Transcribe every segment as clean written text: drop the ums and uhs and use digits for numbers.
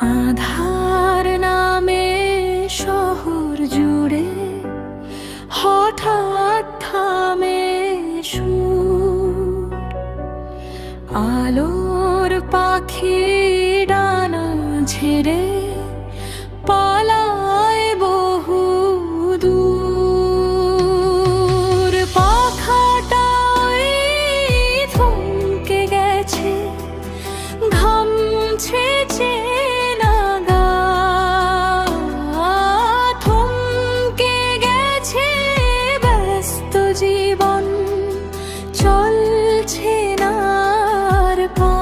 আধার নামে শহর জুড়ে হঠাৎ থামে সুর। আলোর পাখি ডানা ঝেড়ে পালায় বহু দূর। পাখাটাই থমকে গেছে, ঘামছে চেনা গা। থমকে গেছে ব্যস্ত জীবন, চলছে না আর পা।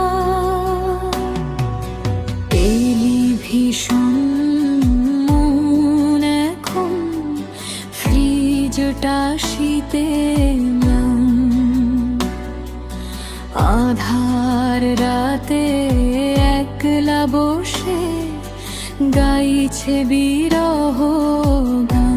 এলি ভীষণ মন এখন, ফ্রিজটা শীতে ম্লান। আধার রাতে একলা বসে গাইছে বিরহ গান।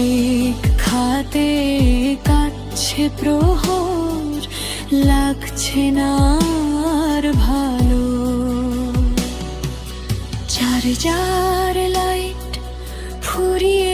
অপেক্ষাতে কাটছে প্রহর, লাগছে না আর ভালো। চার লাইট ফুরিয়ে